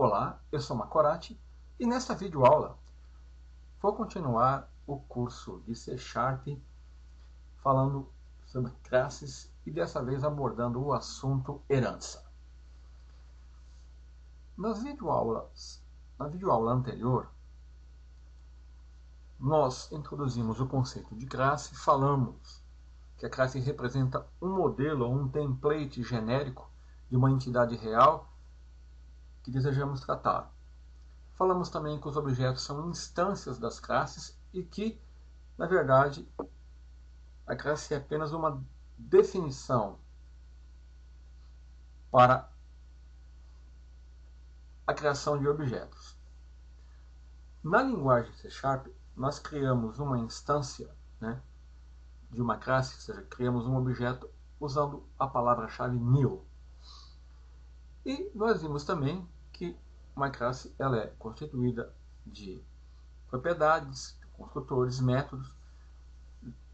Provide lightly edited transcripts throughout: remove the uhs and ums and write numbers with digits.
Olá, eu sou Macorati e nesta videoaula vou continuar o curso de C# falando sobre classes e dessa vez abordando o assunto herança. Na videoaula anterior, nós introduzimos o conceito de classe, falamos que a classe representa um modelo ou um template genérico de uma entidade real que desejamos tratar. Falamos também que os objetos são instâncias das classes e que, na verdade, a classe é apenas uma definição para a criação de objetos. Na linguagem C#, nós criamos uma instância, de uma classe, ou seja, criamos um objeto usando a palavra-chave new. E nós vimos também que uma classe ela é constituída de propriedades, construtores, métodos.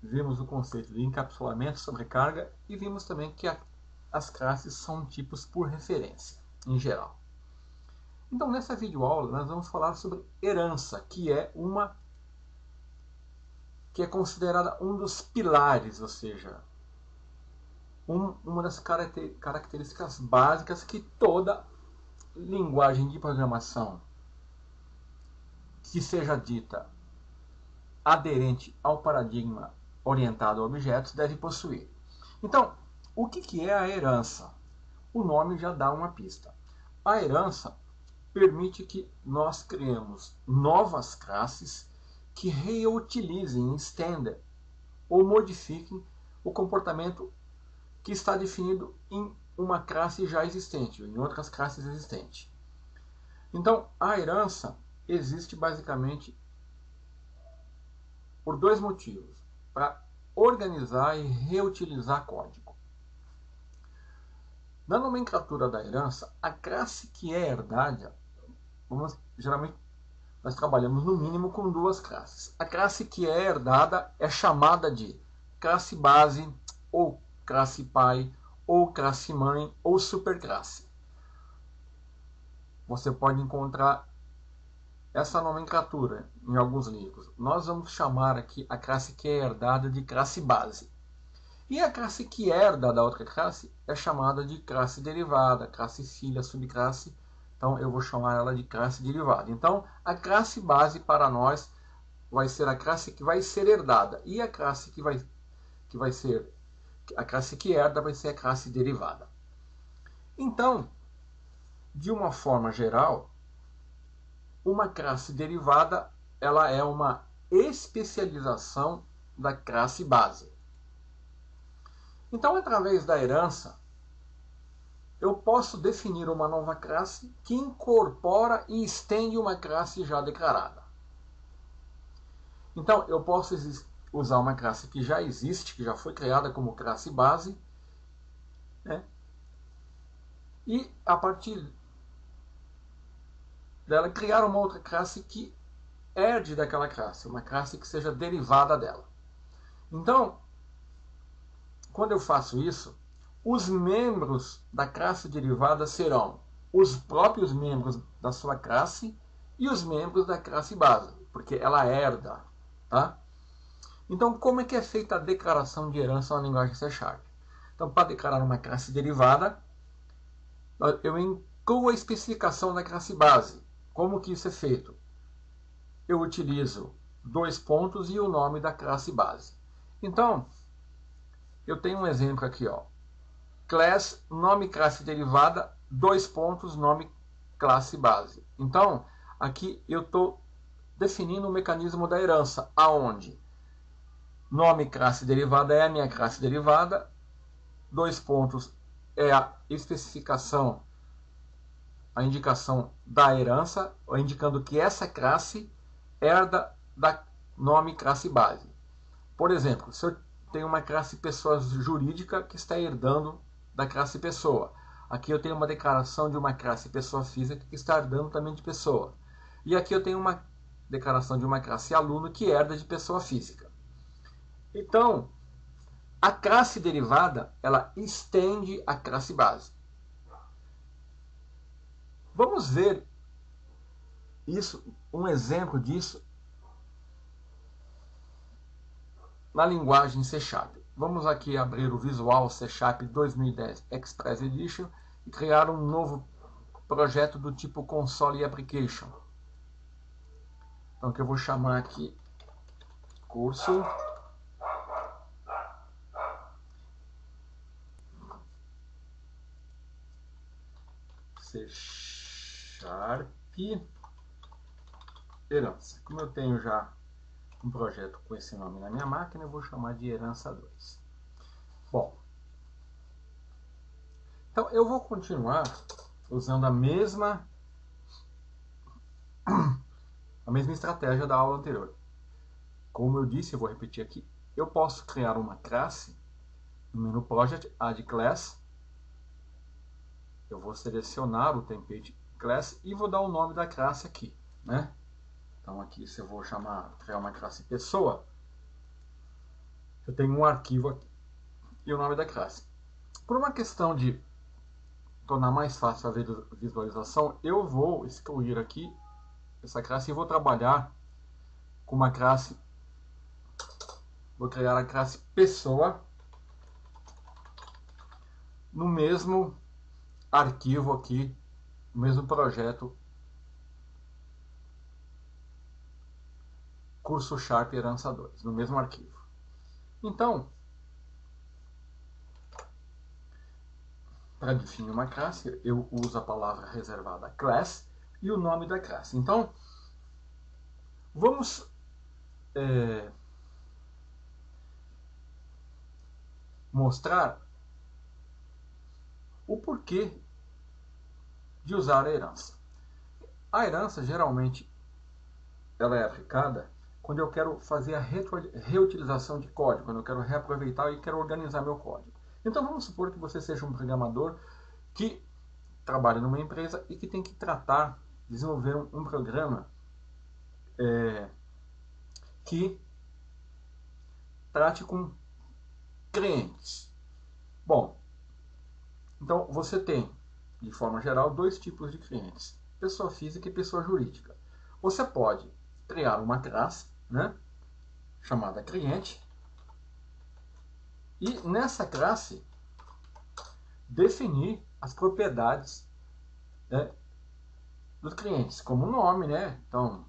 Vimos o conceito de encapsulamento, sobrecarga e vimos também que as classes são tipos por referência, em geral. Então, nessa videoaula, nós vamos falar sobre herança, que é considerada um dos pilares, ou seja, uma das características básicas que toda linguagem de programação que seja dita aderente ao paradigma orientado a objetos deve possuir. Então, o que é a herança? O nome já dá uma pista. A herança permite que nós criemos novas classes que reutilizem, estendam ou modifiquem o comportamento que está definido em uma classe já existente, ou em outras classes existentes. Então, a herança existe basicamente por dois motivos: para organizar e reutilizar código. Na nomenclatura da herança, a classe que é herdada, geralmente nós trabalhamos no mínimo com duas classes. A classe que é herdada é chamada de classe base, ou classe pai, ou classe mãe, ou superclasse. Você pode encontrar essa nomenclatura em alguns livros. Nós vamos chamar aqui a classe que é herdada de classe base. E a classe que herda da outra classe é chamada de classe derivada, classe filha, subclasse. Então eu vou chamar ela de classe derivada. Então a classe base para nós vai ser a classe que vai ser herdada. E a classe a classe que herda vai ser a classe derivada. Então, de uma forma geral, uma classe derivada ela é uma especialização da classe base. Então, através da herança, eu posso definir uma nova classe que incorpora e estende uma classe já declarada. Então, eu posso usar uma classe que já existe, que já foi criada como classe base, e a partir dela criar uma outra classe que herde daquela classe, uma classe que seja derivada dela. Então, quando eu faço isso, os membros da classe derivada serão os próprios membros da sua classe e os membros da classe base, porque ela herda. Tá? Então, como é que é feita a declaração de herança na linguagem C#? Então, para declarar uma classe derivada, eu incluo a especificação da classe base. Como que isso é feito? Eu utilizo dois pontos e o nome da classe base. Então, eu tenho um exemplo aqui, class, nome classe derivada, dois pontos, nome classe base. Então, aqui eu estou definindo o mecanismo da herança, aonde nome classe derivada é a minha classe derivada, dois pontos é a especificação, a indicação da herança, indicando que essa classe herda da nome classe base. Por exemplo, se eu tenho uma classe pessoa jurídica que está herdando da classe pessoa, aqui eu tenho uma declaração de uma classe pessoa física que está herdando também de pessoa. E aqui eu tenho uma declaração de uma classe aluno que herda de pessoa física. Então, a classe derivada, ela estende a classe base. Vamos ver isso, um exemplo disso na linguagem C Sharp. Vamos aqui abrir o Visual C Sharp 2010 Express Edition e criar um novo projeto do tipo Console Application. Então, que eu vou chamar aqui curso C Sharp Herança. Como eu tenho já um projeto com esse nome na minha máquina, eu vou chamar de Herança 2. Bom, então eu vou continuar usando a mesma estratégia da aula anterior. Como eu disse, eu vou repetir aqui, eu posso criar uma classe no menu Project, Add Class. Eu vou selecionar o template class e vou dar o nome da classe aqui, né? Então aqui, se eu vou criar uma classe pessoa, eu tenho um arquivo aqui e o nome da classe. Por uma questão de tornar mais fácil a visualização, eu vou excluir aqui essa classe e vou trabalhar com uma classe. Vou criar a classe pessoa no mesmo arquivo aqui, no mesmo projeto Curso Sharp Herança 2, no mesmo arquivo. Então, para definir uma classe, eu uso a palavra reservada class e o nome da classe. Então, vamos mostrar o porquê de usar a herança. A herança, geralmente, ela é aplicada quando eu quero fazer a reutilização de código, quando eu quero reaproveitar e quero organizar meu código. Então vamos supor que você seja um programador que trabalha numa empresa e que tem que desenvolver um programa que trate com clientes. Bom, então você tem, de forma geral, dois tipos de clientes: pessoa física e pessoa jurídica. Você pode criar uma classe, né, chamada cliente, e nessa classe definir as propriedades, né, dos clientes, como o nome, né? Então,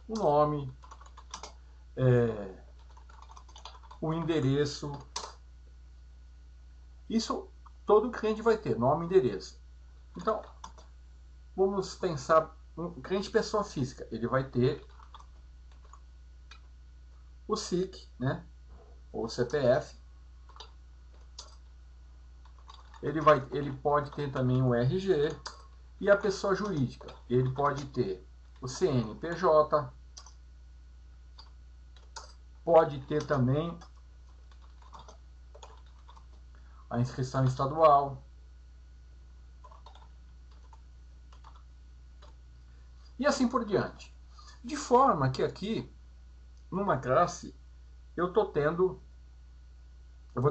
o nome, o endereço. Isso todo cliente vai ter, nome e endereço. Então, vamos pensar um cliente pessoa física, ele vai ter o SIC, né, ou CPF. Ele pode ter também o RG. E a pessoa jurídica, ele pode ter o CNPJ, pode ter também a inscrição estadual. E assim por diante. De forma que aqui, numa classe, eu vou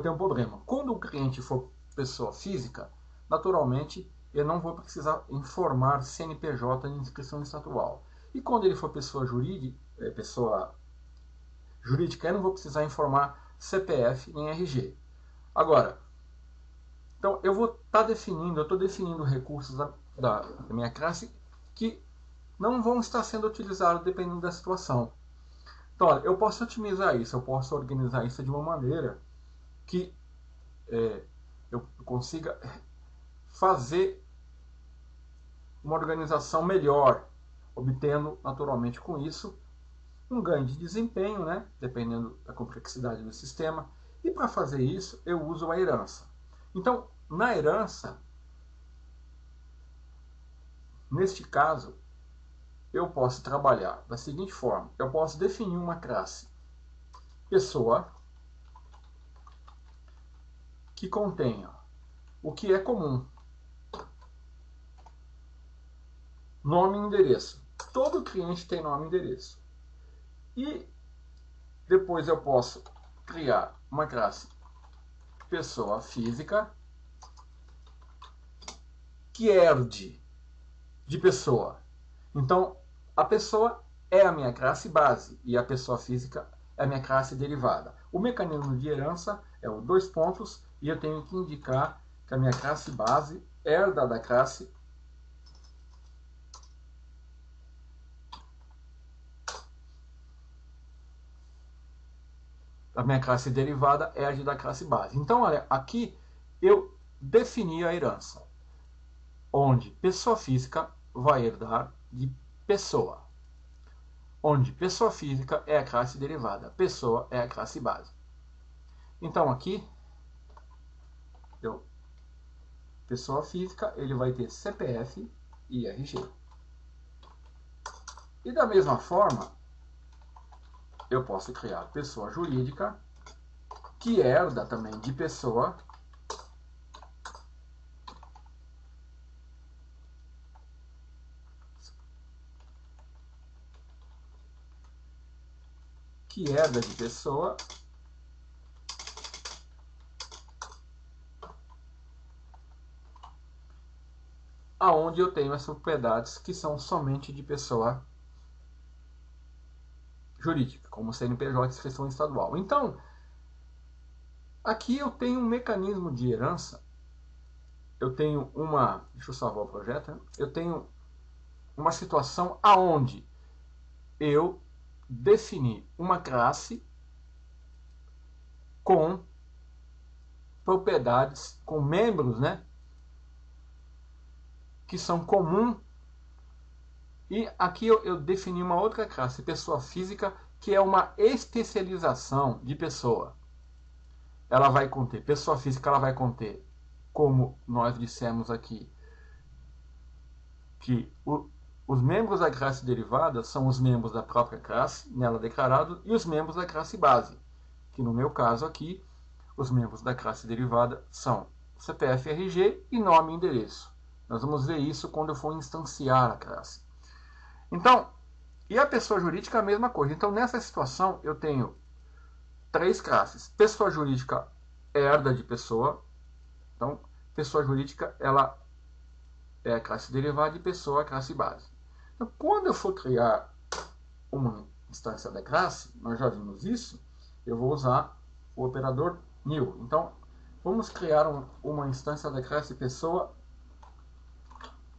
ter um problema. Quando o cliente for pessoa física, naturalmente, eu não vou precisar informar CNPJ e inscrição estadual. E quando ele for pessoa jurídica, eu não vou precisar informar CPF nem RG. Agora, então eu estou definindo recursos da minha classe que não vão estar sendo utilizados dependendo da situação. Então, olha, eu posso otimizar isso, eu posso organizar isso de uma maneira que eu consiga fazer uma organização melhor, obtendo naturalmente com isso um ganho de desempenho, né, dependendo da complexidade do sistema. E para fazer isso eu uso a herança. Então, na herança, neste caso, eu posso trabalhar da seguinte forma: eu posso definir uma classe pessoa que contenha o que é comum, nome e endereço. Todo cliente tem nome e endereço. E depois eu posso criar uma classe pessoa física que herde de pessoa. Então, a pessoa é a minha classe base e a pessoa física é a minha classe derivada. O mecanismo de herança é o dois pontos e eu tenho que indicar que a minha classe base herda da classe derivada herde da classe base. Então, olha, aqui eu defini a herança, onde pessoa física vai herdar de pessoa, onde pessoa física é a classe derivada, pessoa é a classe base. Então aqui, pessoa física, ele vai ter CPF e RG. E da mesma forma, eu posso criar pessoa jurídica, que herda também de pessoa, aonde eu tenho as propriedades que são somente de pessoa jurídica, como CNPJ e inscrição estadual. Então, aqui eu tenho um mecanismo de herança, eu tenho uma, deixa eu salvar o projeto, né? Eu tenho uma situação aonde eu defini uma classe com propriedades, com membros, né, que são comuns. E aqui eu defini uma outra classe, pessoa física, que é uma especialização de pessoa. Ela vai conter, pessoa física, ela vai conter, como nós dissemos aqui, que os membros da classe derivada são os membros da própria classe, nela declarado, e os membros da classe base, que no meu caso aqui, os membros da classe derivada são CPF, RG e nome e endereço. Nós vamos ver isso quando eu for instanciar a classe. Então, e a pessoa jurídica é a mesma coisa. Então, nessa situação, eu tenho três classes. Pessoa jurídica herda de pessoa. Então, pessoa jurídica, ela é a classe derivada e pessoa a classe base. Então, quando eu for criar uma instância da classe, nós já vimos isso, eu vou usar o operador new. Então, vamos criar uma instância da classe pessoa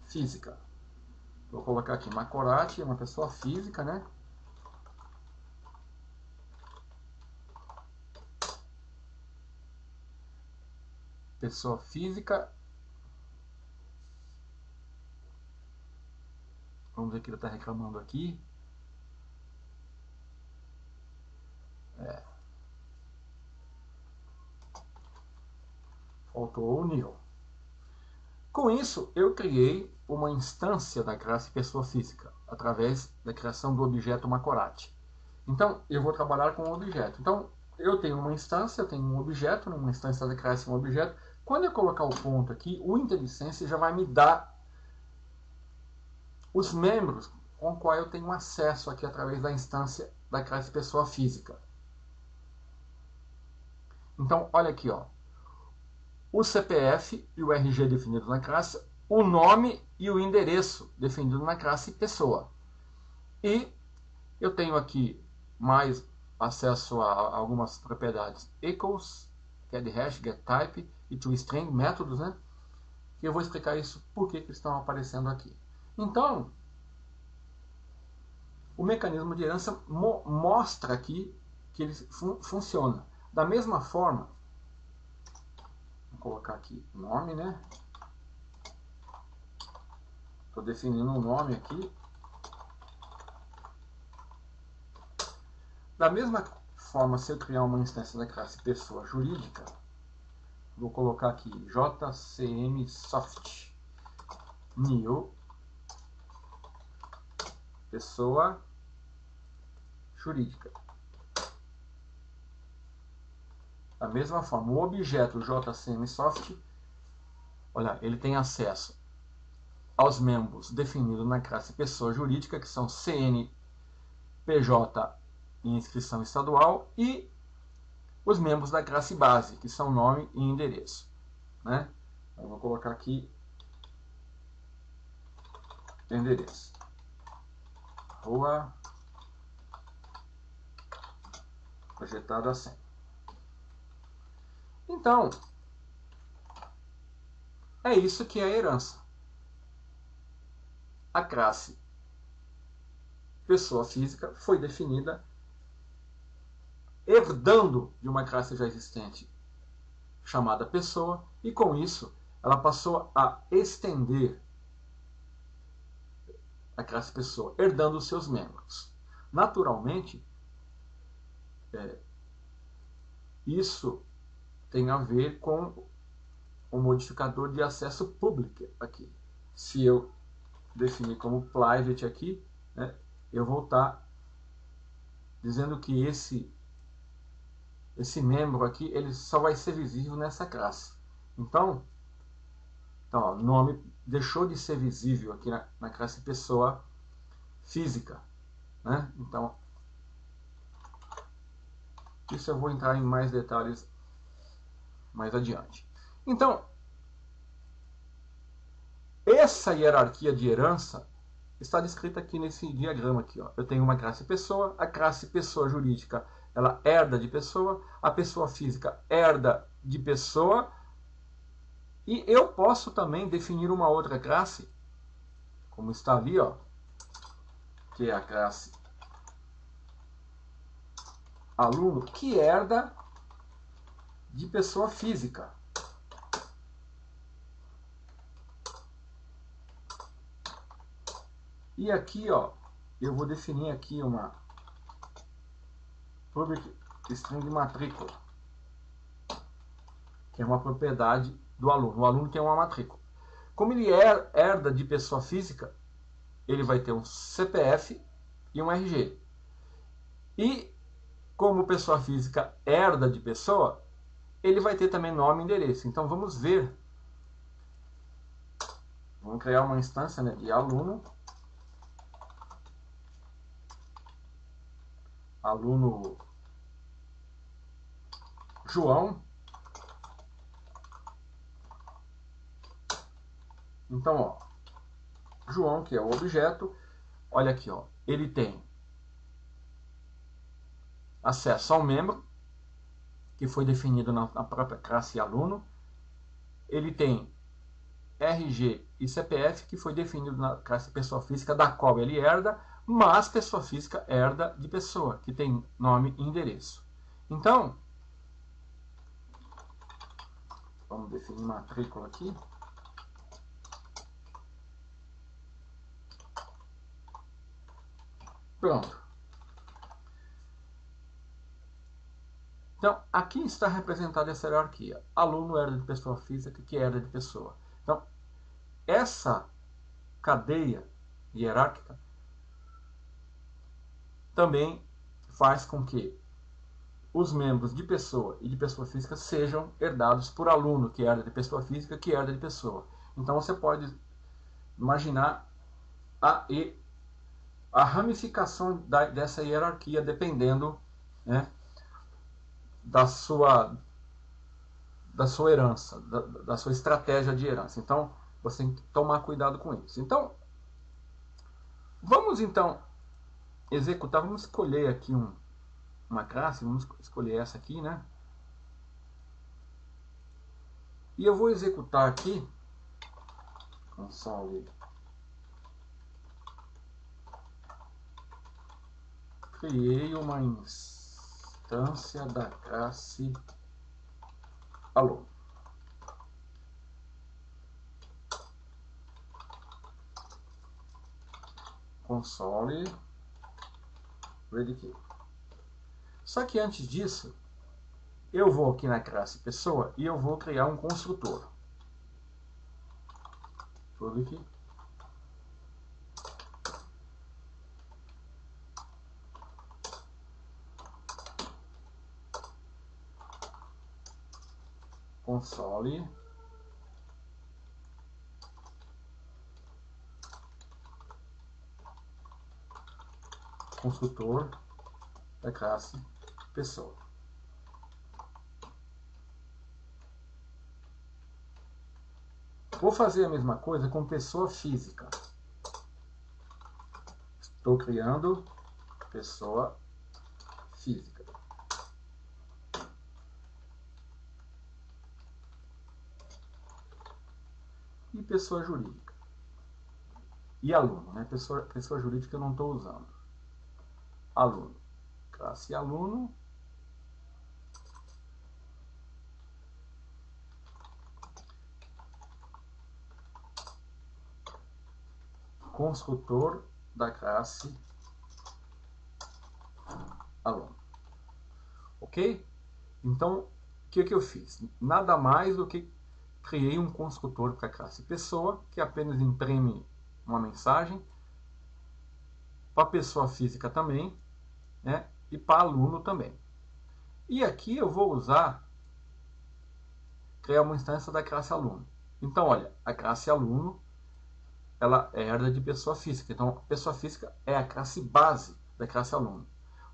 física. Vou colocar aqui Macorati, uma pessoa física, né? Pessoa física. Vamos ver o que ele está reclamando aqui. Faltou o new. Com isso, eu criei uma instância da classe pessoa física, através da criação do objeto Macorati. Então, eu vou trabalhar com o objeto. Então, eu tenho uma instância, eu tenho um objeto, uma instância da classe um objeto. Quando eu colocar o ponto aqui, o IntelliSense já vai me dar os membros com os quais eu tenho acesso aqui através da instância da classe pessoa física. Então, olha aqui, ó. O CPF e o RG definidos na classe, o nome e o endereço definido na classe pessoa. E eu tenho aqui mais acesso a algumas propriedades equals, getHash, getType e toString, métodos, né? E eu vou explicar isso por que estão aparecendo aqui. Então, o mecanismo de herança mostra aqui que ele funciona. Da mesma forma, vou colocar aqui nome, né? Estou definindo um nome aqui. Da mesma forma, se eu criar uma instância da classe pessoa jurídica, vou colocar aqui JCMSoft new pessoa jurídica. Da mesma forma, o objeto JCMSoft, olha, ele tem acesso aos membros definidos na classe pessoa jurídica, que são CNPJ e inscrição estadual, e os membros da classe base, que são nome e endereço, né? Eu vou colocar aqui endereço. Rua projetada assim. Então, é isso que é a herança. A classe pessoa física foi definida herdando de uma classe já existente chamada pessoa, e com isso ela passou a estender a classe pessoa, herdando os seus membros. Naturalmente, isso tem a ver com o modificador de acesso público aqui. Se eu definir como private aqui, né, eu vou estar dizendo que esse membro aqui ele só vai ser visível nessa classe. Então ó, o nome deixou de ser visível aqui na classe pessoa física, né? Então, isso eu vou entrar em mais detalhes mais adiante. Então, essa hierarquia de herança está descrita aqui nesse diagrama aqui, ó. Eu tenho uma classe pessoa, a classe pessoa jurídica, ela herda de pessoa, a pessoa física herda de pessoa, e eu posso também definir uma outra classe, como está ali, ó, que é a classe aluno, que herda de pessoa física. E aqui, ó, eu vou definir aqui uma public string de matrícula, que é uma propriedade do aluno. O aluno tem uma matrícula. Como ele herda de pessoa física, ele vai ter um CPF e um RG. E como pessoa física herda de pessoa, ele vai ter também nome e endereço. Então vamos ver. Vamos criar uma instância, né, de aluno João. Então, ó, João, que é o objeto, olha aqui, ó, ele tem acesso ao membro, que foi definido na própria classe aluno. Ele tem RG e CPF, que foi definido na classe pessoa física, da qual ele herda, mas pessoa física herda de pessoa, que tem nome e endereço. Então, vamos definir matrícula aqui. Pronto. Então, aqui está representada essa hierarquia. Aluno herda de pessoa física, que herda de pessoa. Então, essa cadeia hierárquica também faz com que os membros de pessoa e de pessoa física sejam herdados por aluno, que herda de pessoa física, que herda de pessoa. Então você pode imaginar a ramificação dessa hierarquia dependendo, né, da sua herança, da sua estratégia de herança. Então você tem que tomar cuidado com isso. Então, vamos então executar, vamos escolher aqui uma classe, vamos escolher essa aqui, né? E eu vou executar aqui, console, criei uma instância da classe aluno. Console, ready key. Só que antes disso, eu vou aqui na classe pessoa e eu vou criar um construtor. Public console construtor da classe pessoa. Vou fazer a mesma coisa com pessoa física. Estou criando pessoa física. E pessoa jurídica. E aluno, né? Pessoa jurídica eu não estou usando. Aluno. Classe aluno. Construtor da classe aluno. Ok? Então, o que eu fiz? Nada mais do que criei um construtor para a classe pessoa, que apenas imprime uma mensagem, para pessoa física também, né? E para aluno também. E aqui eu vou criar uma instância da classe aluno. Então, olha, a classe aluno, ela herda de pessoa física. Então, pessoa física é a classe base da classe aluno.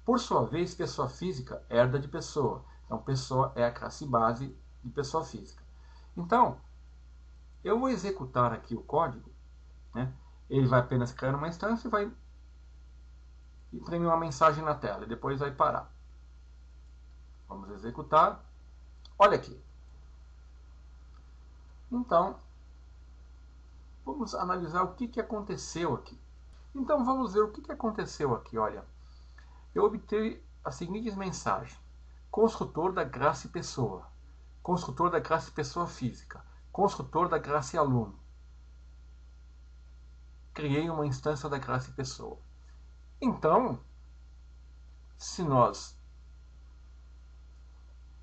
Por sua vez, pessoa física herda de pessoa. Então, pessoa é a classe base de pessoa física. Então, eu vou executar aqui o código, né? Ele vai apenas criar uma instância e vai imprimir uma mensagem na tela. E depois vai parar. Vamos executar. Olha aqui. Então, vamos analisar o que aconteceu aqui. Então, vamos ver o que aconteceu aqui. Olha, eu obtive as seguintes mensagens. Construtor da classe pessoa. Construtor da classe pessoa física. Construtor da classe aluno. Criei uma instância da classe pessoa. Então, se nós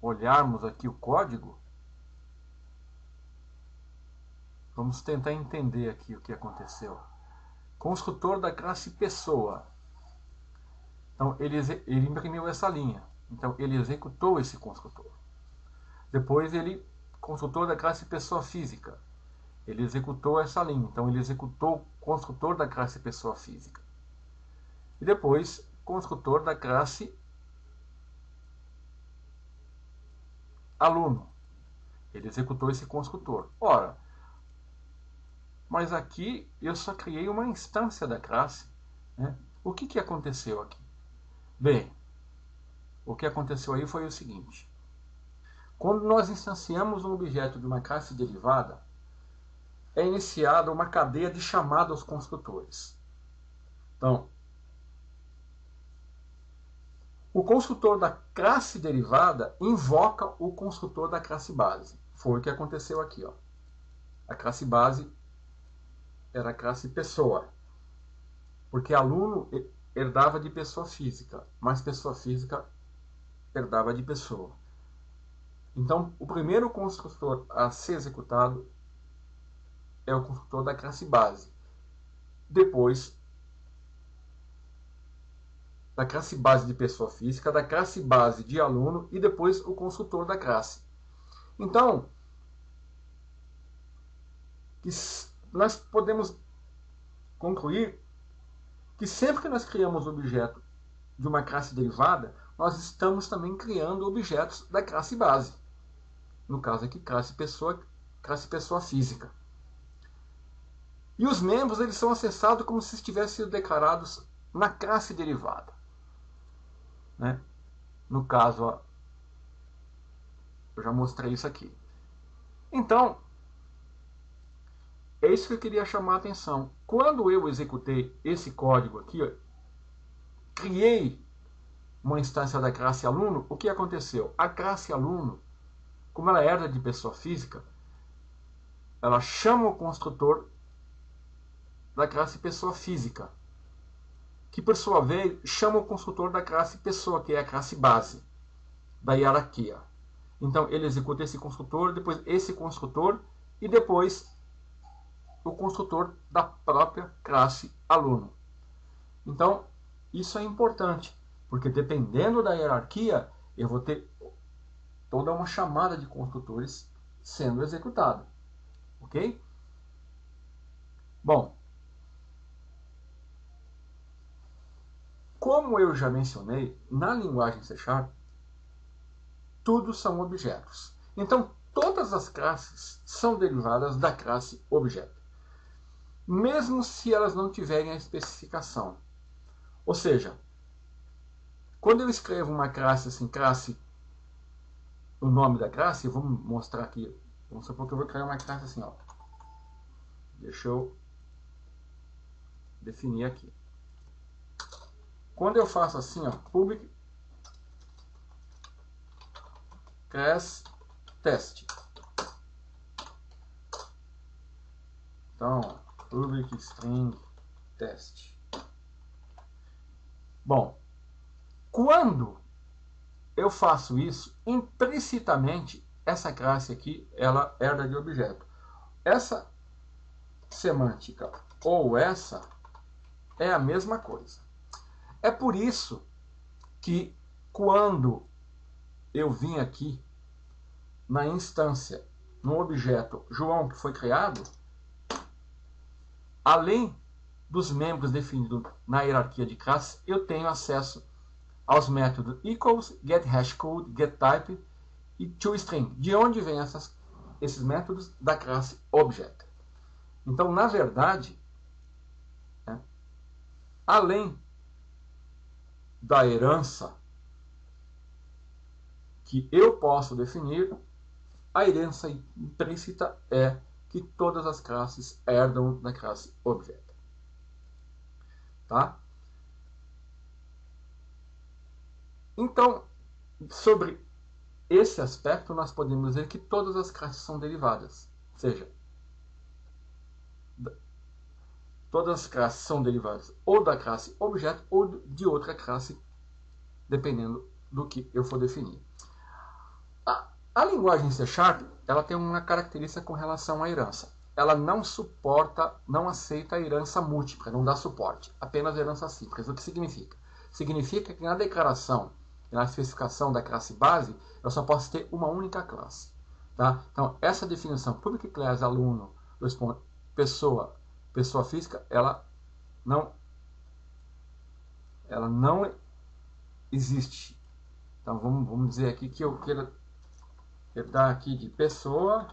olharmos aqui o código, vamos tentar entender aqui o que aconteceu. Construtor da classe pessoa. Então, ele imprimiu essa linha. Então, ele executou esse construtor. Depois, construtor da classe pessoa física. Ele executou essa linha. Então, ele executou o construtor da classe pessoa física. E depois, construtor da classe aluno. Ele executou esse construtor. Ora, mas aqui eu só criei uma instância da classe, né? O que aconteceu aqui? Bem, o que aconteceu aí foi o seguinte. Quando nós instanciamos um objeto de uma classe derivada, é iniciada uma cadeia de chamada aos construtores. Então, o construtor da classe derivada invoca o construtor da classe base. Foi o que aconteceu aqui. Ó. A classe base era a classe pessoa, porque aluno herdava de pessoa física, mas pessoa física herdava de pessoa. Então, o primeiro construtor a ser executado é o construtor da classe base. Depois, da classe base de pessoa física, da classe base de aluno e depois o construtor da classe. Então, nós podemos concluir que sempre que nós criamos um objeto de uma classe derivada, nós estamos também criando objetos da classe base. No caso aqui, classe pessoa física. E os membros eles são acessados como se estivessem sido declarados na classe derivada. Né? No caso, ó, eu já mostrei isso aqui. Então, é isso que eu queria chamar a atenção. Quando eu executei esse código aqui, ó, criei uma instância da classe aluno, o que aconteceu? A classe aluno, como ela herda de pessoa física, ela chama o construtor da classe pessoa física, que por sua vez chama o construtor da classe pessoa, que é a classe base da hierarquia. Então ele executa esse construtor, depois esse construtor e depois o construtor da própria classe aluno. Então isso é importante, porque dependendo da hierarquia eu vou ter toda uma chamada de construtores sendo executada. Ok? Bom, como eu já mencionei, na linguagem C#, tudo são objetos. Então, todas as classes são derivadas da classe objeto, mesmo se elas não tiverem a especificação. Ou seja, quando eu escrevo uma classe assim, classe, o nome da classe, vamos mostrar aqui. Vamos supor que eu vou criar uma classe assim, ó. Deixa eu definir aqui. Quando eu faço assim, ó, public class test. Então, public string test. Bom, quando eu faço isso, implicitamente, essa classe aqui, ela herda de objeto. Essa semântica ou essa é a mesma coisa. É por isso que quando eu vim aqui na instância, no objeto João que foi criado, além dos membros definidos na hierarquia de classe, eu tenho acesso aos métodos equals, getHashCode, getType e toString. De onde vêm esses métodos? Da classe Object. Então, na verdade, além da herança que eu posso definir, a herança implícita é que todas as classes herdam da classe Object. Tá? Então, sobre esse aspecto, nós podemos dizer que todas as classes são derivadas. Ou seja, todas as classes são derivadas ou da classe Object ou de outra classe, dependendo do que eu for definir. A linguagem C# ela tem uma característica com relação à herança. Ela não suporta, não aceita a herança múltipla, não dá suporte, apenas herança simples. O que significa? Significa que na declaração, na especificação da classe base, eu só posso ter uma única classe. Tá? Então, essa definição, public class, aluno, pessoa física, ela não existe. Então, vamos dizer aqui que eu quero dar aqui de pessoa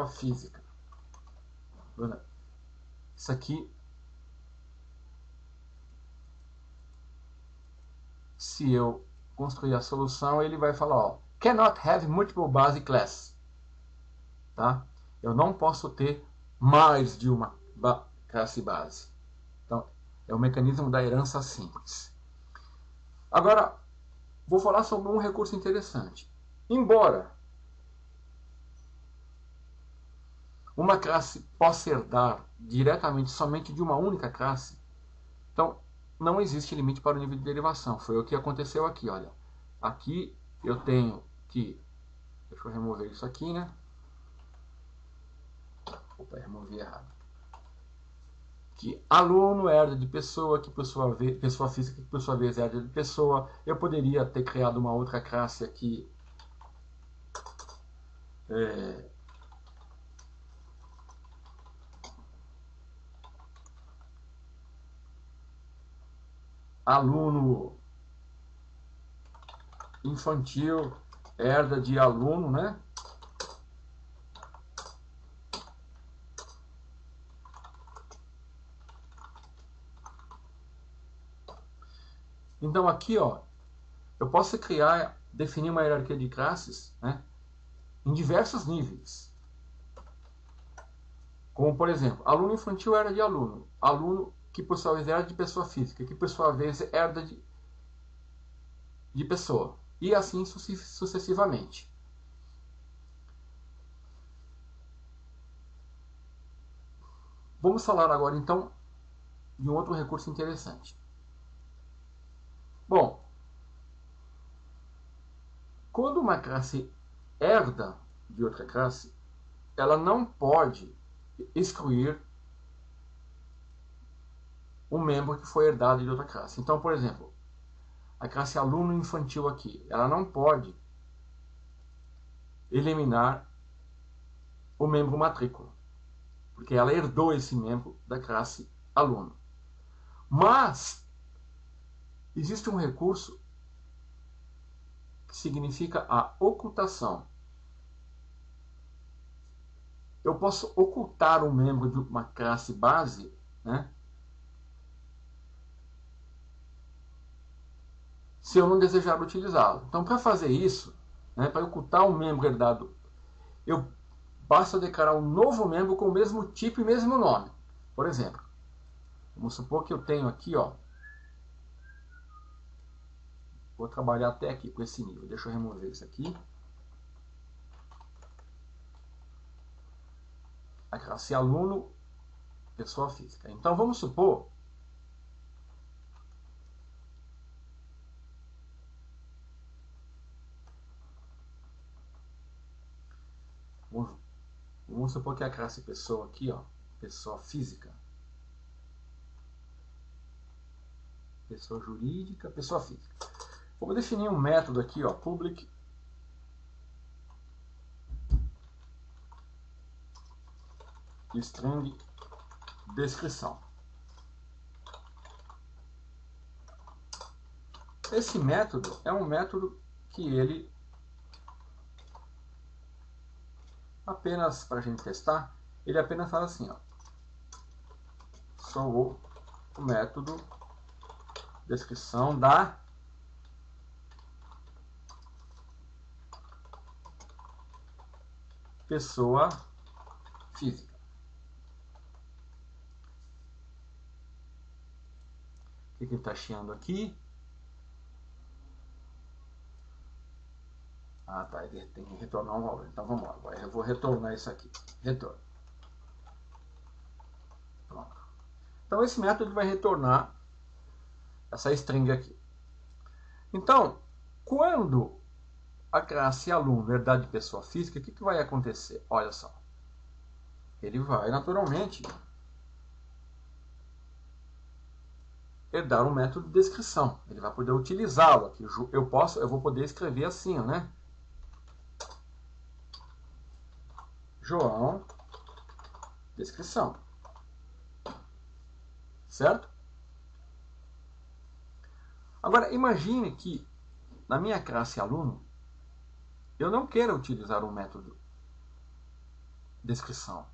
física. Isso aqui, se eu construir a solução, ele vai falar, ó, cannot have multiple base class. Tá? Eu não posso ter mais de uma classe base. Então, é o mecanismo da herança simples. Agora, vou falar sobre um recurso interessante. Embora uma classe possa herdar diretamente somente de uma única classe, então não existe limite para o nível de derivação. Foi o que aconteceu aqui, olha. Aqui eu tenho que... Deixa eu remover isso aqui, né? Opa, removi errado. Que aluno herda de pessoa, que pessoa física, que por sua vez herda de pessoa. Eu poderia ter criado uma outra classe aqui. Aluno infantil herda de aluno, né? Então aqui, ó, eu posso definir uma hierarquia de classes, né, em diversos níveis. Como, por exemplo, aluno infantil herda de aluno, aluno que por sua vez herda de pessoa física, que por sua vez herda de pessoa, e assim sucessivamente. Vamos falar agora então de um outro recurso interessante. Bom, quando uma classe herda de outra classe, ela não pode excluir um membro que foi herdado de outra classe. Então, por exemplo, a classe aluno infantil aqui, ela não pode eliminar o membro matrícula, porque ela herdou esse membro da classe aluno. Mas existe um recurso que significa a ocultação. Eu posso ocultar um membro de uma classe base né? Se eu não desejar utilizá-lo. Então, para fazer isso, né, para ocultar um membro herdado, basta declarar um novo membro com o mesmo tipo e mesmo nome. Por exemplo, vamos supor que eu tenho aqui, ó, vou trabalhar até aqui com esse nível. Deixa eu remover isso aqui. A classe aluno, pessoa física. Então, vamos supor vamos supor que a classe pessoa aqui, ó, pessoa física, pessoa jurídica, pessoa física. Vou definir um método aqui, ó, public string descrição. Esse método é um método que ele, apenas para a gente testar, ele apenas fala assim, ó, sou o método descrição da pessoa física. O que ele está chiando aqui? Ah, tá, ele tem que retornar um valor. Então vamos lá, agora eu vou retornar isso aqui. Retorno. Pronto. Então esse método vai retornar essa string aqui. Então, quando a classe aluno herdar de pessoa física, o que vai acontecer? Olha só. Ele vai, naturalmente, herdar um método de descrição. Ele vai poder utilizá-lo aqui. Eu vou poder escrever assim, né? João, descrição. Certo? Agora, imagine que na minha classe aluno, eu não quero utilizar o método descrição.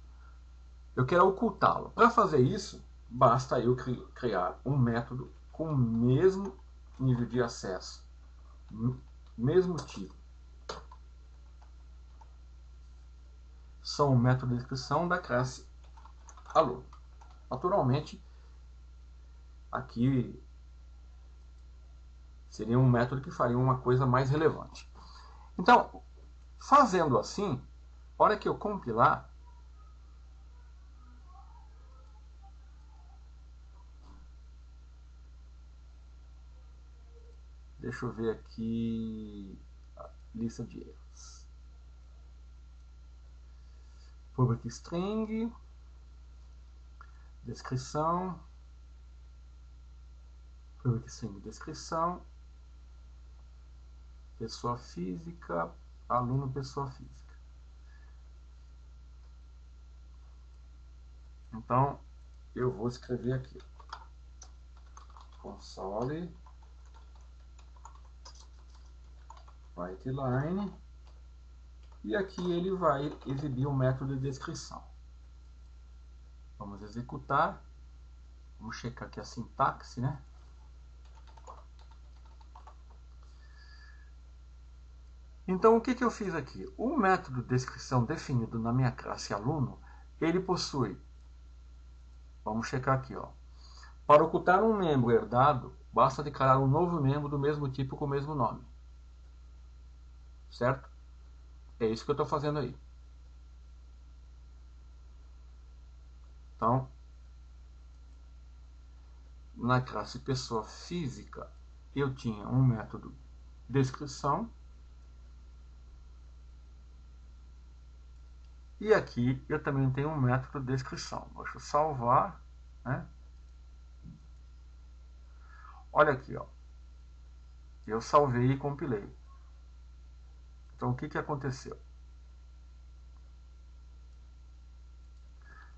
Eu quero ocultá-lo. Para fazer isso, basta eu criar um método com o mesmo nível de acesso, mesmo tipo. São o método de descrição da classe aluno. Naturalmente, aqui seria um método que faria uma coisa mais relevante. Então, fazendo assim, a hora que eu compilar, deixa eu ver aqui a lista de erros. Public string, descrição, public string, descrição, pessoa física, aluno, pessoa física. Então, eu vou escrever aqui, console, writeline, e aqui ele vai exibir o método de descrição. Vamos executar, vamos checar aqui a sintaxe, né? Então, o que eu fiz aqui? O método de descrição definido na minha classe aluno, ele possui, vamos checar aqui, ó. Para ocultar um membro herdado, basta declarar um novo membro do mesmo tipo com o mesmo nome. Certo? É isso que eu estou fazendo aí. Então, na classe pessoa física, eu tinha um método descrição. E aqui eu também tenho um método descrição. Deixa eu salvar, né? Olha aqui, ó. Eu salvei e compilei. Então, o que aconteceu?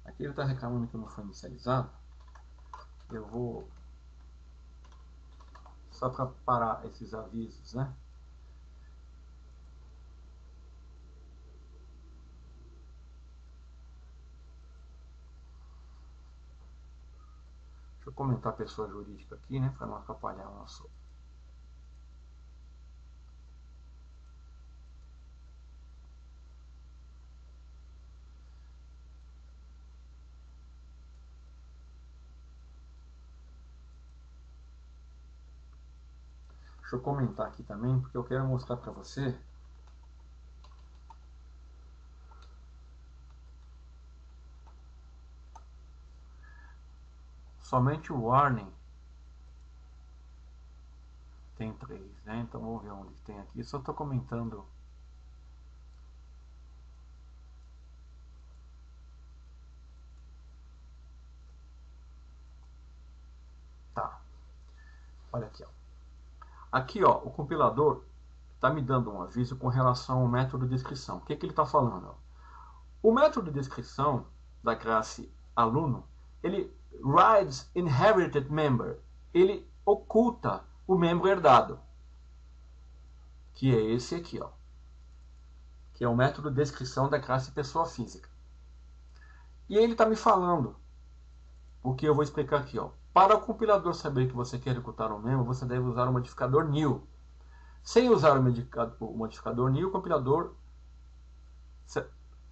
Aqui ele está reclamando que não foi inicializado. Eu vou... Só para parar esses avisos, né? Deixa eu comentar a pessoa jurídica aqui, né, para não atrapalhar o nosso... Deixa eu comentar aqui também, porque eu quero mostrar para você somente o warning tem 3, né? Então vamos ver onde tem aqui. Só estou comentando. Tá. Olha aqui, ó. Aqui, ó, o compilador está me dando um aviso com relação ao método de descrição. O que ele está falando? Ó? O método de descrição da classe aluno, ele hides inherited member. Ele oculta o membro herdado, que é esse aqui, ó, que é o método de descrição da classe pessoa física. E ele está me falando o que eu vou explicar aqui, ó. Para o compilador saber que você quer ocultar um membro, você deve usar o modificador new. Sem usar o modificador new, o compilador,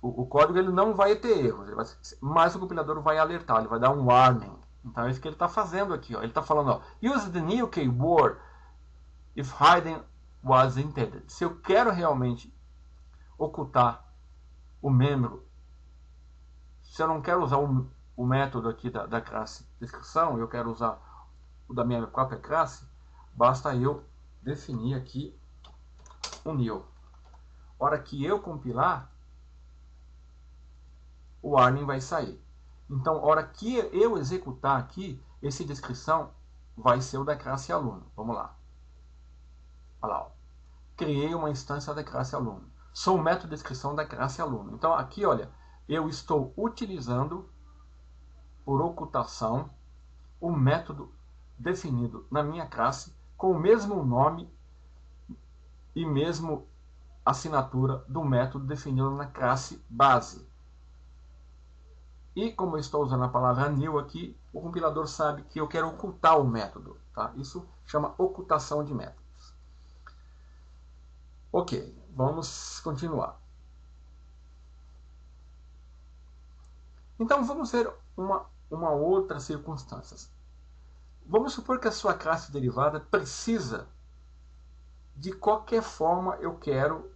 o código ele não vai ter erros, mas o compilador vai alertar, ele vai dar um warning. Então é isso que ele está fazendo aqui, ó. Ele está falando, ó, use the new keyword if hiding was intended. Se eu quero realmente ocultar o membro, se eu não quero usar o método aqui da classe descrição, eu quero usar o da minha própria classe, basta eu definir aqui um new. Hora que eu compilar, o warning vai sair. Então, hora que eu executar aqui, esse descrição vai ser o da classe aluno. Vamos lá. Olha lá, ó. Criei uma instância da classe aluno. Sou o método de descrição da classe aluno. Então, aqui, olha, eu estou utilizando por ocultação o método definido na minha classe com o mesmo nome e mesmo assinatura do método definido na classe base. E como eu estou usando a palavra new aqui, o compilador sabe que eu quero ocultar o método. Tá? Isso chama ocultação de métodos. Ok, vamos continuar. Então vamos ver uma outra circunstância. Vamos supor que a sua classe derivada precisa, de qualquer forma eu quero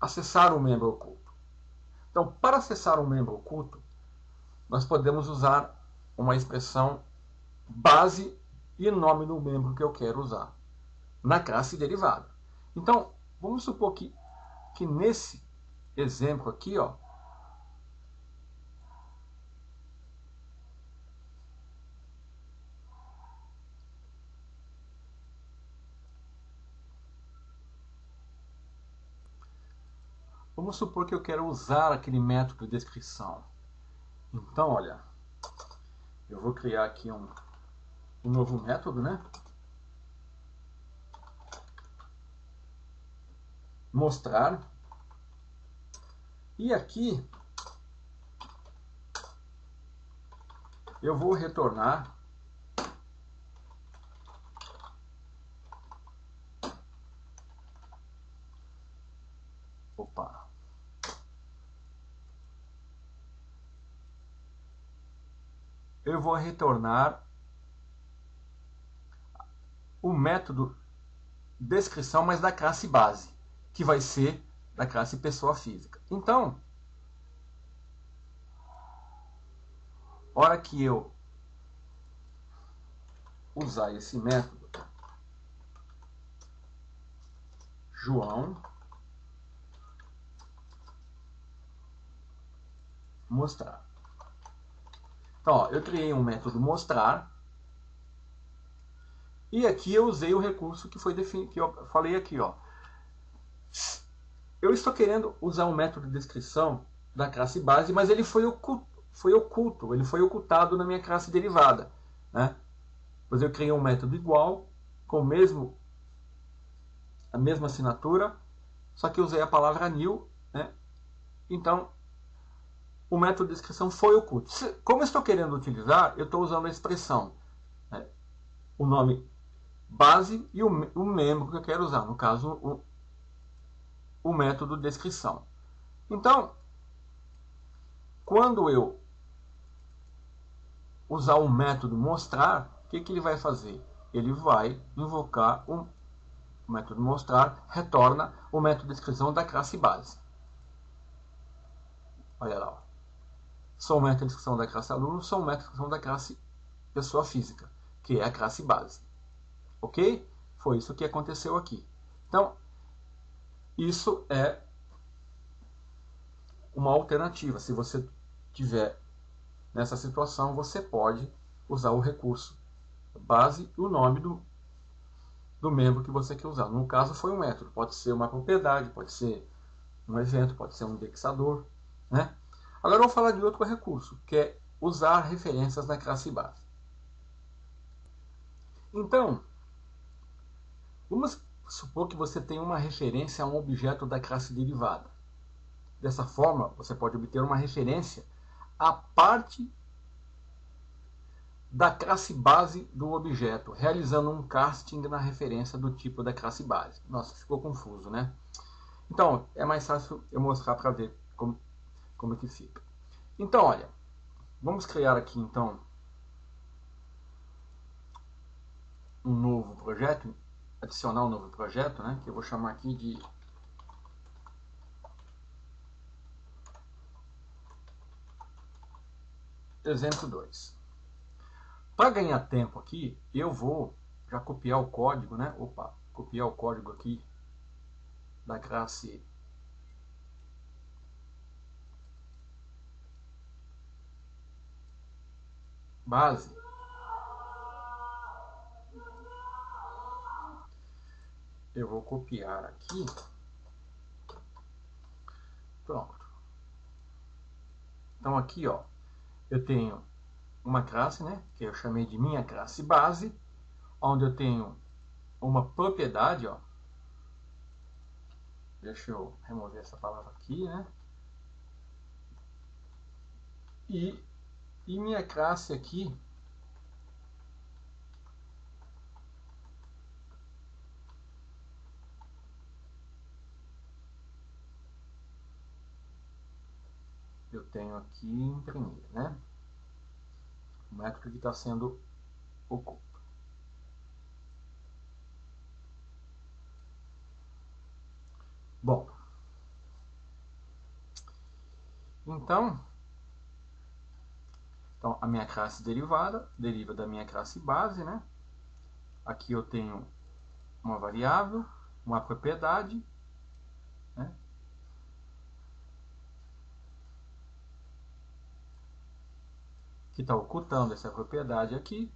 acessar um membro oculto. Então, para acessar um membro oculto, nós podemos usar uma expressão base e nome do membro que eu quero usar na classe derivada. Então, vamos supor que nesse exemplo aqui, ó, vamos supor que eu quero usar aquele método de descrição. Então, olha, eu vou criar aqui um novo método, né? Mostrar. E aqui eu vou retornar eu vou retornar o método descrição, mas da classe base, que vai ser da classe pessoa física. Então, hora que eu usar esse método, João mostrar. Então, ó, eu criei um método mostrar e aqui eu usei o recurso que foi definido, que eu falei aqui, ó. Eu estou querendo usar um método de descrição da classe base, mas ele foi oculto, ele foi ocultado na minha classe derivada, né? Pois eu criei um método igual, com a mesma assinatura, só que eu usei a palavra new, né? Então, o método de descrição foi oculto. Como eu estou querendo utilizar, eu estou usando a expressão, né, o nome base e o membro que eu quero usar, no caso, o método de descrição. Então, quando eu usar o método mostrar, o que ele vai fazer? Ele vai invocar o método mostrar, retorna o método de descrição da classe base. Olha lá. Ó. Sou o método de descrição da classe aluno, sou o método de descrição da classe pessoa física, que é a classe base. Ok? Foi isso que aconteceu aqui. Então, isso é uma alternativa. Se você tiver nessa situação, você pode usar o recurso base e o nome do membro que você quer usar. No caso, foi um método. Pode ser uma propriedade, pode ser um evento, pode ser um indexador. Né? Agora, eu vou falar de outro recurso, que é usar referências na classe base. Então, vamos supor que você tem uma referência a um objeto da classe derivada. Dessa forma, você pode obter uma referência à parte da classe base do objeto, realizando um casting na referência do tipo da classe base. Nossa, ficou confuso, né? Então, é mais fácil eu mostrar para ver como que fica. Então, olha, vamos criar aqui, então, um novo projeto, adicionar um novo projeto, né? Que eu vou chamar aqui de exemplo 2. Para ganhar tempo aqui, eu vou já copiar o código, né? Opa, copiar o código aqui da classe base. Eu vou copiar aqui. Pronto. Então aqui, ó, eu tenho uma classe, né, que eu chamei de minha classe base, onde eu tenho uma propriedade, ó. Deixa eu remover essa palavra aqui, né? E minha classe aqui eu tenho aqui imprimir, né? O método que está sendo oculto. Bom, então a minha classe derivada deriva da minha classe base, né? Aqui eu tenho uma variável, uma propriedade, né? Que está ocultando essa propriedade aqui.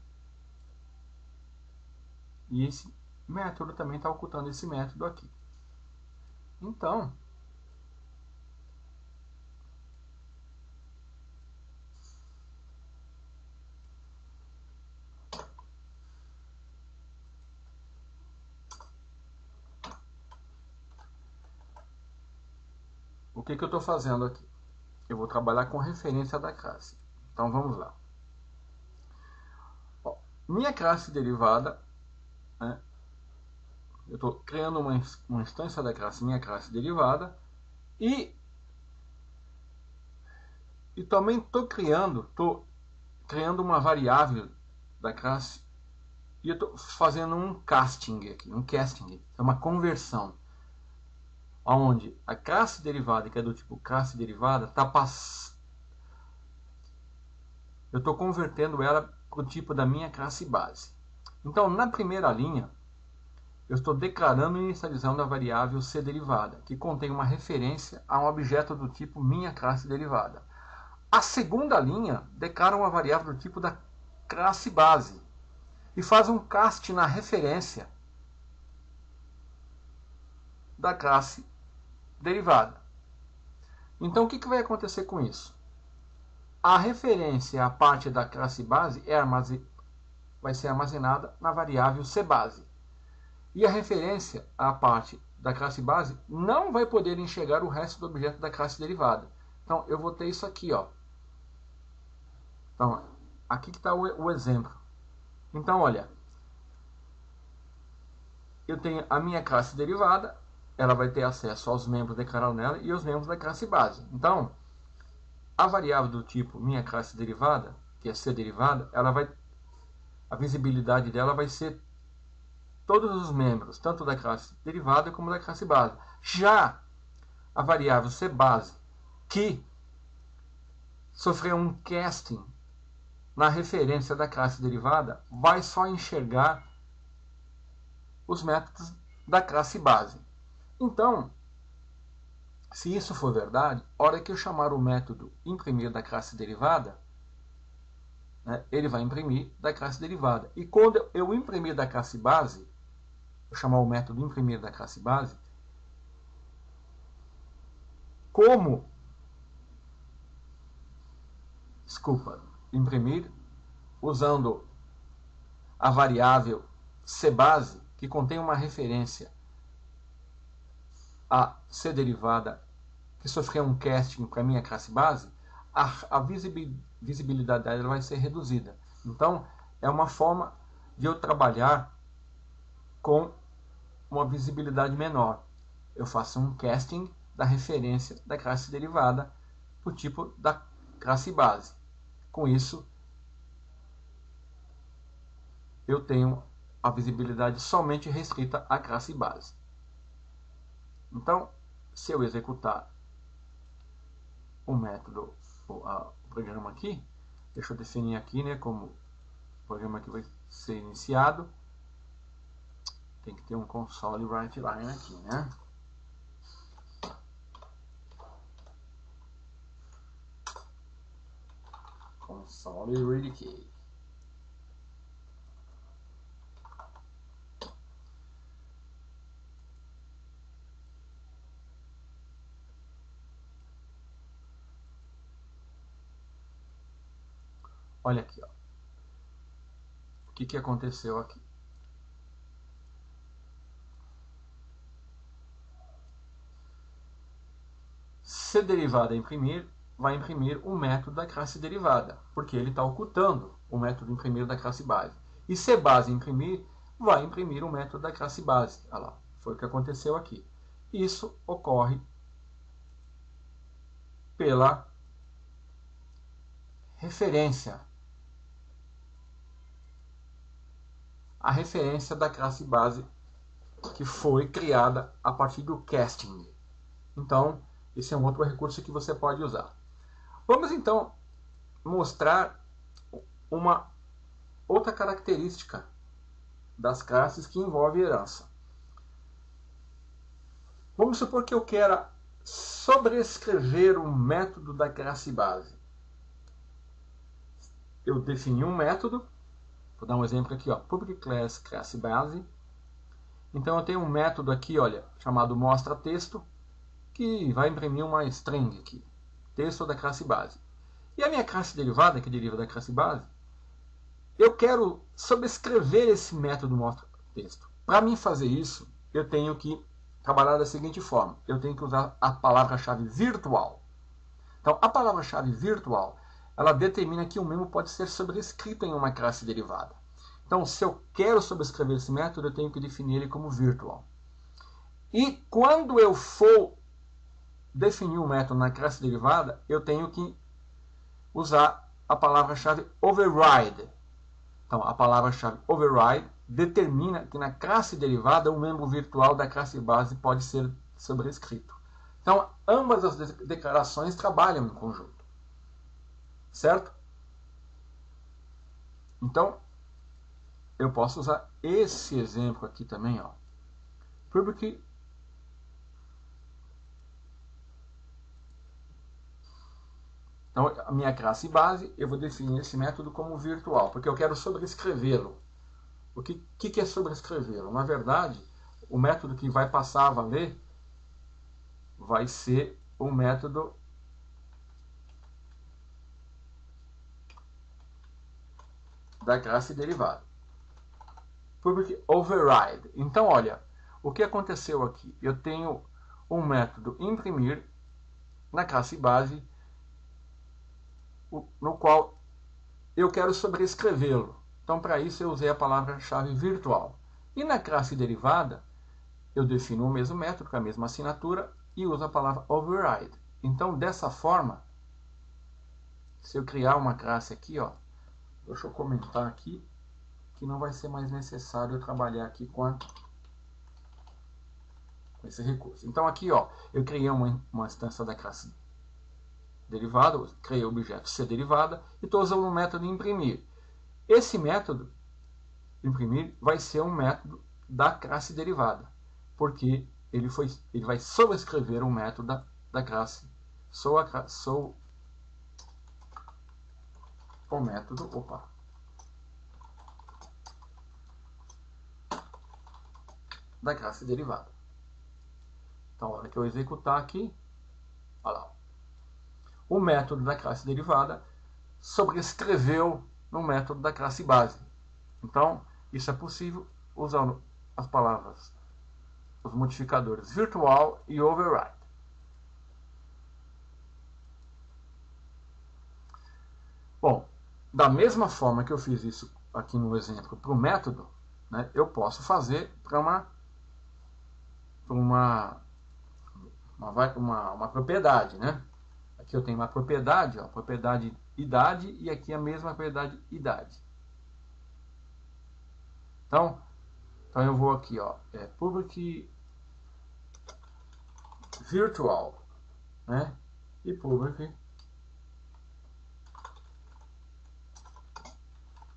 E esse método também está ocultando esse método aqui. Então, o que eu estou fazendo aqui? Eu vou trabalhar com referência da classe. Então, vamos lá. Ó, minha classe derivada, né? Eu estou criando uma instância da classe minha classe derivada e também estou criando uma variável da classe e eu estou fazendo um casting aqui, é uma conversão, onde a classe derivada, que é do tipo classe derivada, eu estou convertendo ela para o tipo da minha classe base. Então, na primeira linha, eu estou declarando e inicializando a variável C derivada, que contém uma referência a um objeto do tipo minha classe derivada. A segunda linha declara uma variável do tipo da classe base e faz um cast na referência da classe derivada. Então, o que vai acontecer com isso? A referência à parte da classe base vai ser armazenada na variável cBase. E a referência à parte da classe base não vai poder enxergar o resto do objeto da classe derivada. Então, eu vou ter isso aqui, ó. Então, aqui que está o exemplo. Então, olha, eu tenho a minha classe derivada, ela vai ter acesso aos membros declarados nela e os membros da classe base. Então, a variável do tipo minha classe derivada, que é C derivada, a visibilidade dela vai ser todos os membros, tanto da classe derivada como da classe base. Já a variável C base, que sofreu um casting na referência da classe derivada, vai só enxergar os métodos da classe base. Então, se isso for verdade, a hora que eu chamar o método imprimir da classe derivada, né, ele vai imprimir da classe derivada. E quando eu imprimir da classe base, eu chamar o método imprimir da classe base, imprimir usando a variável cbase, que contém uma referência a C derivada que sofreu um casting para a minha classe base, a visibilidade dela vai ser reduzida. Então, é uma forma de eu trabalhar com uma visibilidade menor. Eu faço um casting da referência da classe derivada para o tipo da classe base. Com isso, eu tenho a visibilidade somente restrita à classe base. Então, se eu executar o método, o programa aqui, deixa eu definir aqui, né, como o programa que vai ser iniciado, tem que ter um console write line aqui, né? Console read key. Olha aqui, ó. O que aconteceu aqui? C derivada imprimir vai imprimir o método da classe derivada, porque ele está ocultando o método imprimir da classe base. E C base imprimir vai imprimir o método da classe base. Olha lá, foi o que aconteceu aqui. Isso ocorre pela referência. A referência da classe base que foi criada a partir do casting. Então, esse é um outro recurso que você pode usar. Vamos então mostrar uma outra característica das classes que envolve herança. Vamos supor que eu queira sobrescrever o método da classe base. Eu defini um método, vou dar um exemplo aqui, ó, public class classe base. Então eu tenho um método aqui, olha, chamado mostra texto, que vai imprimir uma string aqui, texto da classe base. E a minha classe derivada, que deriva da classe base, eu quero sobrescrever esse método mostra texto. Para mim fazer isso, eu tenho que trabalhar da seguinte forma. Eu tenho que usar a palavra-chave virtual. Então, a palavra-chave virtual, ela determina que um membro pode ser sobrescrito em uma classe derivada. Então, se eu quero sobrescrever esse método, eu tenho que definir ele como virtual. E quando eu for definir um método na classe derivada, eu tenho que usar a palavra-chave override. Então, a palavra-chave override determina que na classe derivada o membro virtual da classe base pode ser sobrescrito. Então, ambas as declarações trabalham em conjunto. Certo? Então, eu posso usar esse exemplo aqui também, ó. Public Então, a minha classe base, eu vou definir esse método como virtual, porque eu quero sobrescrevê-lo. O que é sobrescrevê-lo? Na verdade, o método que vai passar a valer vai ser o método da classe derivada. Public override. Então, olha, o que aconteceu aqui? Eu tenho um método imprimir na classe base no qual eu quero sobrescrevê-lo. Então, para isso, eu usei a palavra-chave virtual. E na classe derivada, eu defino o mesmo método, com a mesma assinatura, e uso a palavra override. Então, dessa forma, se eu criar uma classe aqui, ó, deixa eu comentar aqui, que não vai ser mais necessário eu trabalhar aqui com esse recurso. Então, aqui, ó, eu criei uma instância da classe derivada, criei o objeto cDerivada e estou usando o método imprimir. Esse método, imprimir, vai ser um método da classe derivada, porque ele vai sobrescrever o método da classe. Sou o método, da classe derivada. Então, a hora que eu executar aqui, olha lá, o método da classe derivada sobrescreveu no método da classe base. Então, isso é possível usando as palavras, os modificadores virtual e override. Bom, da mesma forma que eu fiz isso aqui no exemplo para o método, né, eu posso fazer para uma propriedade, né? Aqui eu tenho uma propriedade, ó, propriedade idade, e aqui a mesma propriedade idade. Então eu vou aqui, ó, public virtual, né? E public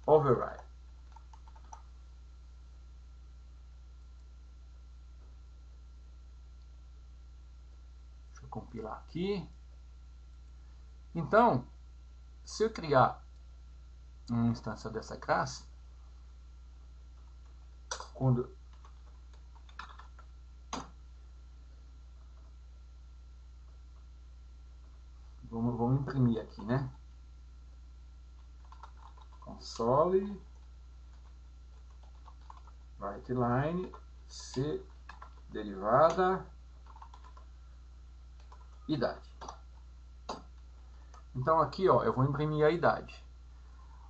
override. Deixa eu compilar aqui. Então, se eu criar uma instância dessa classe, quando vamos imprimir aqui, né? Console writeline c derivada idade. Então aqui, ó, eu vou imprimir a idade.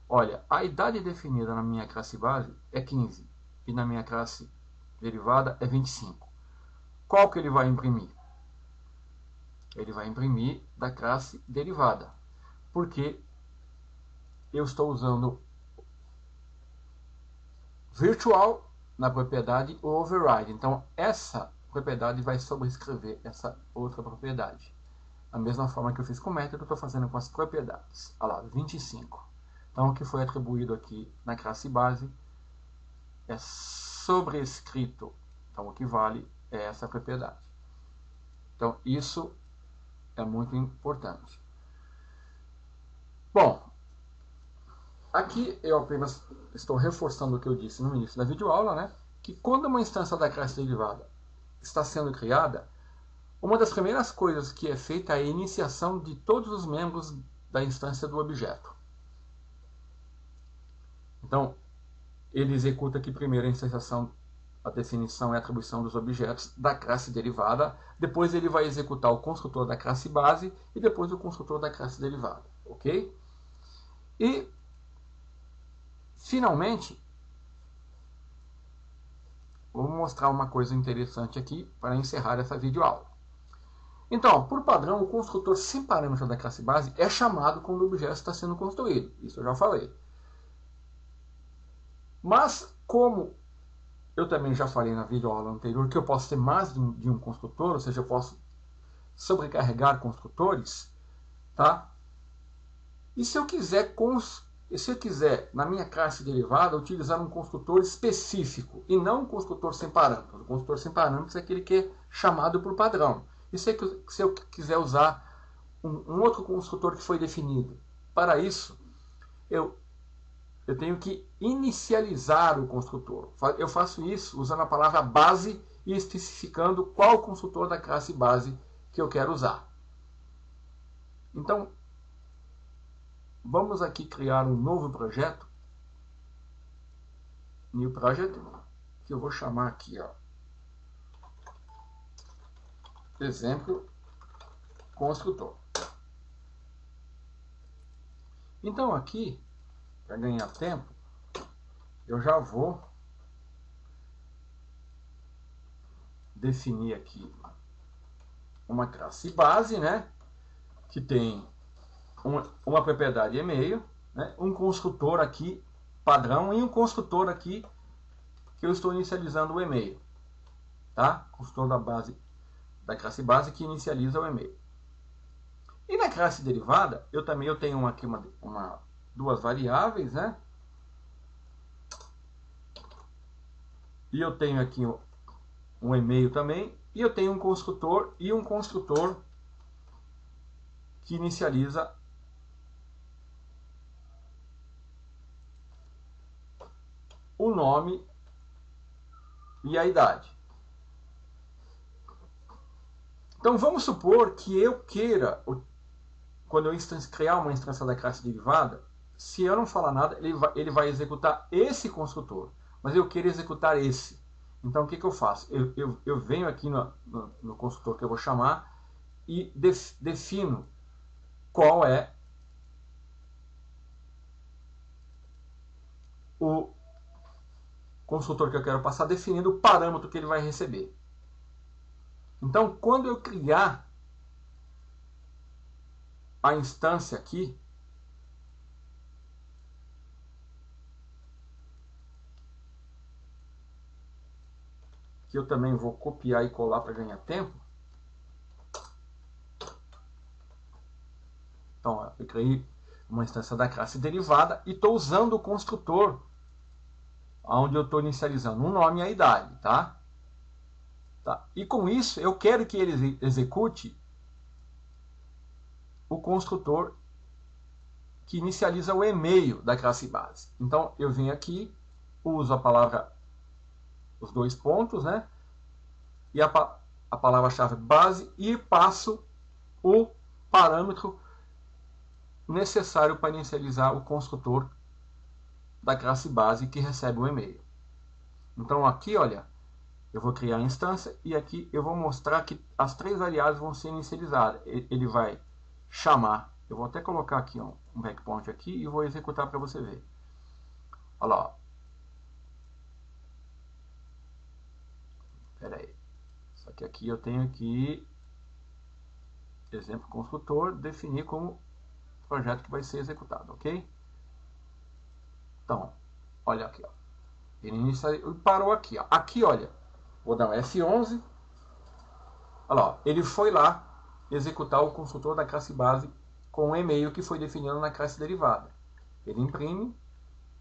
Olha, a idade definida na minha classe base é 15 e na minha classe derivada é 25. Qual que ele vai imprimir? Ele vai imprimir da classe derivada, porque eu estou usando virtual na propriedade override. Então essa propriedade vai sobrescrever essa outra propriedade. Da mesma forma que eu fiz com o método, eu estou fazendo com as propriedades. Olha lá, 25. Então o que foi atribuído aqui na classe base é sobrescrito. Então o que vale é essa propriedade. Então isso é muito importante. Bom, aqui eu apenas estou reforçando o que eu disse no início da videoaula, né? Que quando uma instância da classe derivada está sendo criada, uma das primeiras coisas que é feita é a iniciação de todos os membros da instância do objeto. Então, ele executa aqui primeiro a iniciação, a definição e a atribuição dos objetos da classe derivada, depois ele vai executar o construtor da classe base e depois o construtor da classe derivada, ok? E, finalmente, vou mostrar uma coisa interessante aqui para encerrar essa videoaula. Então, por padrão, o construtor sem parâmetro da classe base é chamado quando o objeto está sendo construído. Isso eu já falei. Mas, como eu também já falei na videoaula anterior, que eu posso ter mais de um construtor, ou seja, eu posso sobrecarregar construtores, tá? E se eu quiser, na minha classe derivada, utilizar um construtor específico e não um construtor sem parâmetros. O construtor sem parâmetros é aquele que é chamado por padrão. E se eu quiser usar um outro construtor que foi definido, para isso, eu tenho que inicializar o construtor. Eu faço isso usando a palavra base e especificando qual construtor da classe base que eu quero usar. Então, vamos aqui criar um novo projeto. New Project, que eu vou chamar aqui, ó, exemplo construtor. Então aqui, para ganhar tempo, eu já vou definir aqui uma classe base, né, que tem uma propriedade e-mail, né, um construtor aqui padrão e um construtor aqui que eu estou inicializando o e-mail, tá? Construtor da classe base que inicializa o e-mail. E na classe derivada, eu tenho aqui duas variáveis, né? E eu tenho aqui um e-mail também, e eu tenho um construtor que inicializa o nome e a idade. Então vamos supor que eu queira, quando eu criar uma instância da classe derivada, se eu não falar nada, ele vai executar esse construtor, mas eu quero executar esse. Então o que eu faço? Eu venho aqui no construtor que eu vou chamar e defino qual é o construtor que eu quero passar, definindo o parâmetro que ele vai receber. Então, quando eu criar a instância aqui, que eu também vou copiar e colar para ganhar tempo. Então, eu criei uma instância da classe derivada e estou usando o construtor onde eu estou inicializando um nome e a idade, tá? E com isso, eu quero que ele execute o construtor que inicializa o e-mail da classe base. Então, eu venho aqui, uso a palavra, os dois pontos, né? E a palavra-chave base e passo o parâmetro necessário para inicializar o construtor da classe base que recebe o e-mail. Então, aqui, olha, eu vou criar a instância e aqui eu vou mostrar que as três variáveis vão ser inicializadas. Ele vai chamar, eu vou até colocar aqui um breakpoint aqui e vou executar para você ver. Olha lá. Espera aí. Só que aqui eu tenho aqui, exemplo construtor, definir como projeto que vai ser executado, ok? Então, olha aqui, ó. Ele parou aqui, ó. Aqui, olha, vou dar um F11. Olha lá, ele foi lá executar o construtor da classe base com o e-mail que foi definido na classe derivada. Ele imprime,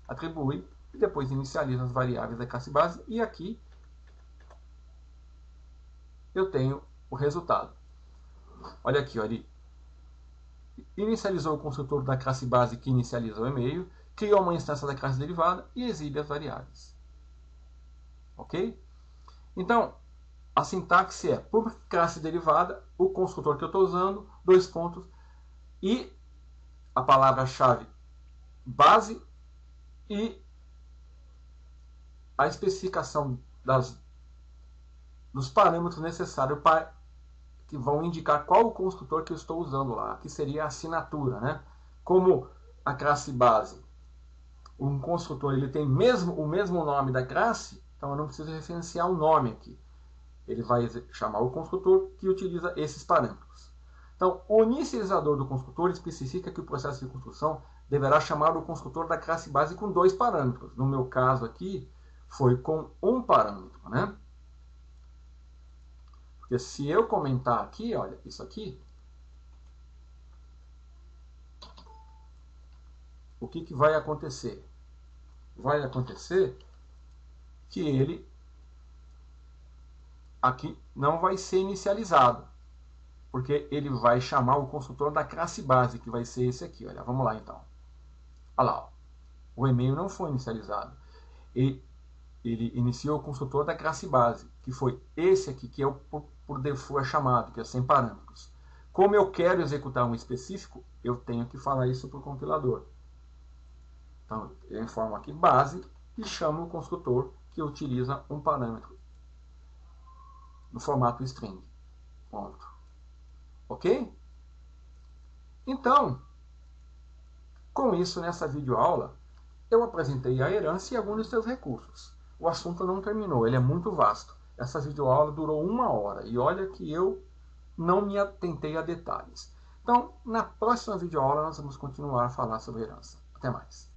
atribui e depois inicializa as variáveis da classe base e aqui eu tenho o resultado. Olha aqui, ó, ele inicializou o construtor da classe base que inicializa o e-mail, criou uma instância da classe derivada e exibe as variáveis. Ok? Então, a sintaxe é por classe derivada, o construtor que eu estou usando, dois pontos, e a palavra-chave base e a especificação dos parâmetros necessários que vão indicar qual o construtor que eu estou usando lá, que seria a assinatura, né? Como a classe base, um construtor ele tem o mesmo nome da classe, então eu não preciso referenciar o nome aqui. Ele vai chamar o construtor que utiliza esses parâmetros. Então, o inicializador do construtor especifica que o processo de construção deverá chamar o construtor da classe base com dois parâmetros. No meu caso aqui, foi com um parâmetro, né? Porque se eu comentar aqui, olha, isso aqui, o que vai acontecer? Vai acontecer que ele aqui não vai ser inicializado, porque ele vai chamar o construtor da classe base, que vai ser esse aqui. Olha, vamos lá então. Olha lá, ó. O e-mail não foi inicializado. Ele iniciou o construtor da classe base, que foi esse aqui, que é o por default é chamado, que é sem parâmetros. Como eu quero executar um específico, eu tenho que falar isso para o compilador. Então, eu informo aqui base e chamo o construtor que utiliza um parâmetro no formato string. Ponto. Ok? Então, Com isso, nessa videoaula, eu apresentei a herança e alguns dos seus recursos. O assunto não terminou, ele é muito vasto. Essa videoaula durou 1 hora e olha que eu não me atentei a detalhes. Então, na próxima videoaula nós vamos continuar a falar sobre herança. Até mais.